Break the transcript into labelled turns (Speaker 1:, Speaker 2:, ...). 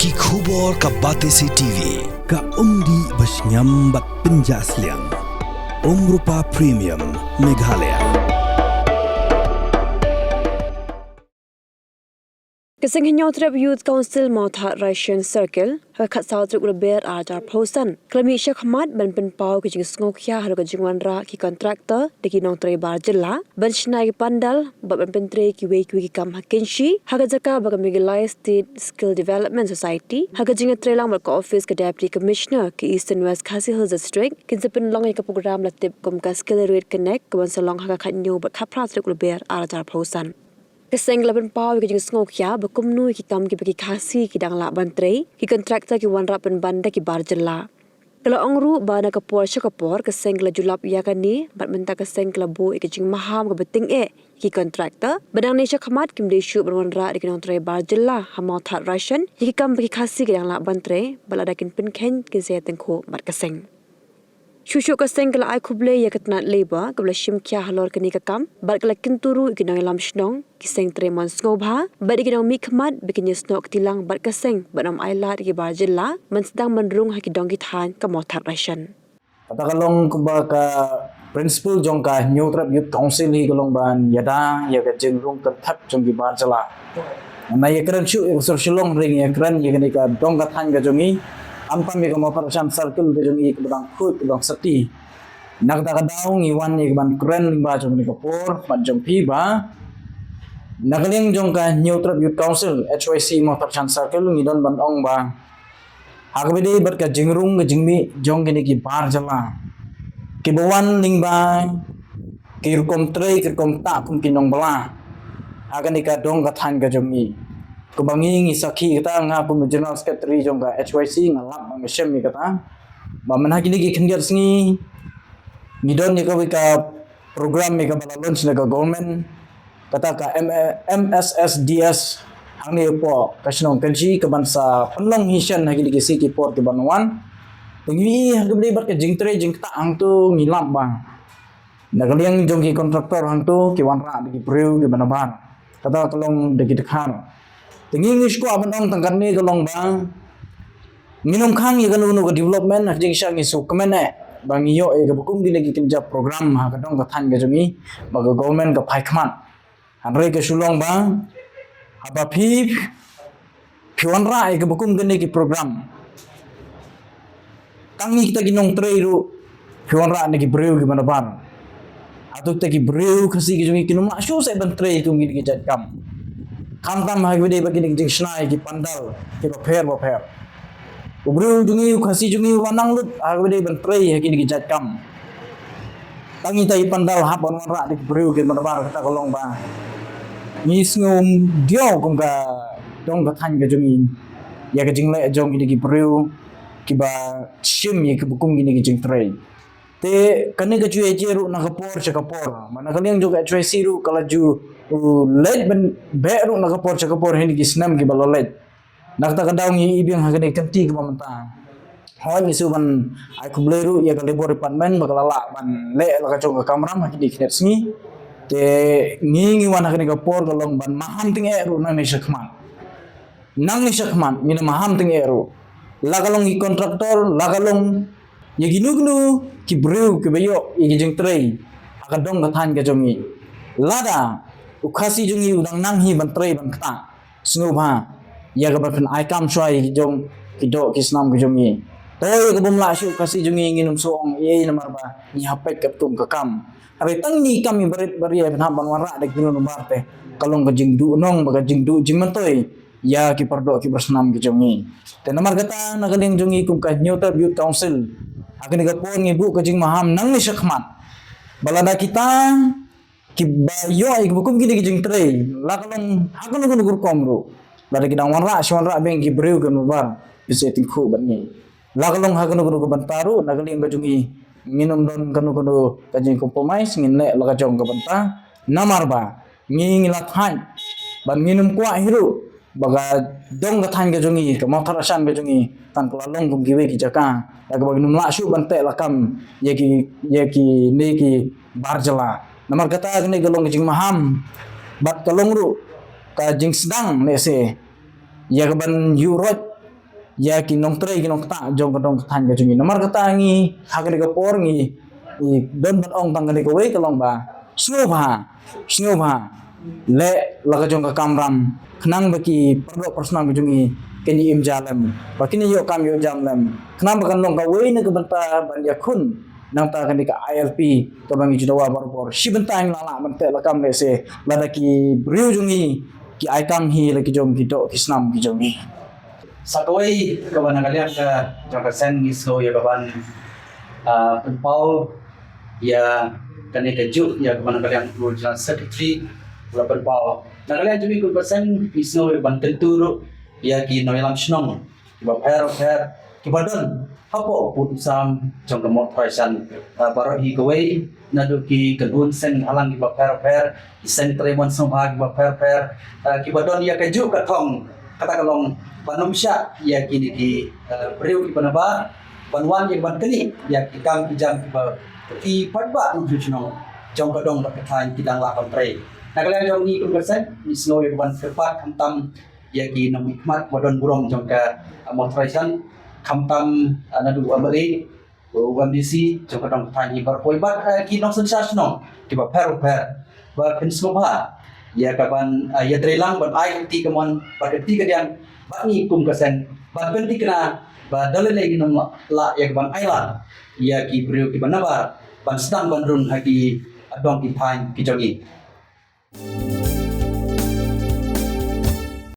Speaker 1: Ki khubor ka Batesi TV
Speaker 2: ka umdi basnyambak penjaslian Rupa Premium Meghalaya.
Speaker 3: Kasing hinyotrap Youth Council Mautha Russian Circle hakat sautruk leber ajar pausan klami Syekh Ahmad ban penpau ke jing sngokya halu ke jingwanra ki kontraktor de ki nong tre bar jela ban shnai pandal ban pentre ki we ki kam hakenshi haga jaka ba Meghalaya State Skill Development Society haga jing tre lang ba office ke deputy commissioner ki Eastern West Khasi Hills District kin sepen long ka program latip kom ka skill rate connect ke ban salong haga khanyo ba khapra truk leber ajar pausan Keseng laban pau ke jing ngokya bakumnu ki kam ki bagi khasi ki dang la bantrei ki kontraktor ki wanra pen banda ki bar jela kalau ongru bana ka por syakapor keseng la julap ya kani bat menta keseng klabu ke jing maham ke beting ki kontraktor badang ne Syekh Ahmad kim de shu berwanra di kinong tre bar jela hamau that Russian ki kam bagi khasi ki dang la bantrei baladakin pen ken ki se tengko bat keseng Shushu kaseng kala ai kuble ya katna leba kabla shim kya halor kani ka kam bar kala kinturu ikinang lam shnong kiseng tremon skobha bar ikinang mikmat bikinya snok tilang bar kaseng banam ai lat ki bar jilla man sedang menrung haki dongki than ka mothar ration
Speaker 4: kata kalong kuba ka principal jong ka new trap youth council hi kalong ban yada ya ka jengrung ka thak jong ki bar jala na ya kran shu sor shilong ring ya kran ya kani ka dong ka than ka jongi Ampam mi kamo Russian Circle ke jong ik bedang khut bedang seti nak da daung i wan ik ban kren ba jong ni kapor ban jong pi ba nagaling jong ka New Trap Youth Council HYC mo Russian Circle ni don ban ong ba hagbede ber ka jingrung ke jingmi jong kini ki bar jala ki bawan ning ba ki rukom tre ki rukom ta pun kinong bala agan ka dong ka than ka jong ni Kubangi sakhi kata ngapun general secretary jongga HYC ngalap mengesem ni kata ba manhaki lagi kendiat singi nidon ni ka program ni ka bala launch na government kata ka MSSDS hang ni po kasnong kanji ka bansa penlong hisyan hagi lagi siki port ke Banwan pengi hagi ber ka jingtre jingta ang tu ngilap bang nagaliang jongki kontraktor hang tu ki wanra di priu ki banabar kata kalong deki dekhar Tinggi ko aban ong tangkan ni kalong bang minum khang ye kanu no development jing sang isu kemene bang yo e bukum di lagi kerja program ha kadong ka than ga jungi bag government ka phai khman hanre ke sulong bang aba phi phionra e bukum gene ki program kangi kita ginong treiru phionra ne ki breu ki manaban atuk ta ki breu khasi ki jungi kinu ma shu se ban trei tu ngi ki jat kam Kamtam hagwede bagini jing snai ki pandal ki bapher ubru jungi khasi jungi wanang lut hagwede ban trei hagini ki jat kam tangi tai pandal hapon wanra di bru ki manabar kata kolong ba ngis ngum dio kum ka dong ka than ka jungi ya ka jing le jong ki bru ki ba shim ye ki bukum gini ki jing trei te kane ka ju ejeru na kapor cha kapor mana kaliang juga HYC ru kala ju led ben beru na kapor cha kapor hindi kisnam ki balolet nakta ka daw ngi ibing hagani kanti ka mamanta hoy isu ban ai kubleru ya ka labor department bagalala ban le la ka chong ka kamram ha ki knet sngi te ngi wan hagani kapor galong ban maham ting eru na ni shakman nang ni shakman ni maham ting eru la galong ki kontraktor la galong ya ginu ki breu ki bayo i jing trei akan dong ka than ka jongi lada ukhasi jongi udang nang hi ban trei ban kata snu ba ya ka ban ai kam shwai jong ki do ki snam ki jongi toy ka bum la shu ukhasi jongi nginum song ye namar ba ni hapet ka tum ka kam are tang ni kam i barit baria ban ban wara de kinu nomar te kalong ka jing du nong ba ka jing du jing mantoy ya ki pardo ki bersnam ki jongi te namar kata nagaling jongi kum ka New Trap Youth Council akan digapon ibu kajing maham nang ni Syekman balada kita ki bayo ay bukum gini kajing trei la kalong hakon no gur komro lada kidang wanra shwanra beng ki breu kan bar bise tingku banni la kalong hakon no gur bantaru nagaling bajungi minum don kanu kajing compromise ngin le la kajong ka banta namar ba ngi la than ban minum kwa hiru baga dong ka than ka jongi ka mothar asan ka jongi tan klalong kum giwe ki jaka ya ka baginum la shu bante lakam yeki neki barjala namar kata ne galong jing maham bat kalong ru ka jing sedang ne se ya ka ban yurot ya ki nong tre ki nong ta jong ka dong than ka jungi nomar ka tangi hagre ka por ngi don ban ong tang ka ko wei ka long ba snow ba le la ka jong ka kamram khnang ba ki perdo personal ka jungi kini im jalam ba kini yo kam yo jam lam khnang ba kan long ka wei na ka banta ban ya khun nang ta kan ka ILP to bangi judawa por si bentang la bante la kam le se la da ki briu jungi ki aikam hi la ki jong ki do ki snam ki jungi
Speaker 5: Sakaway kaban kalian ke jangka sen ngiso ya kaban penpau ya kan keju ya kaban kalian urjan secretary la penpau. Nah kalian juga ikut persen ngiso ya ban tentu ya ki noelam snong ba per ki badon hapo putusam jangka motraisan baro hi kawai nadu ki kedun sen alang ki ba per sen tremon somha ki ba per ki badon ya keju katong kata kalong manusia ya kini di beriu di panaba panwan yang ban kini ya kita jam di padba nuju nong jong kadong berkaitan kidang lakon tre nah kalian jong ni kursen ni snow yang ban serpat kamtam ya ki nong hikmat wadon burong jong ka motraisan kamtam nadu amari UMDC jong kadong tani berkoibat ki nong sensas nong tiba per ba pensloba ya kapan ya trelang ban ai ti kamon paketi kadian bani kum kasen ban penti kena ba dale lagi nom la ya ban ailan ya ki brio ki banaba ban sedang ban run haki adong ki pain ki jogi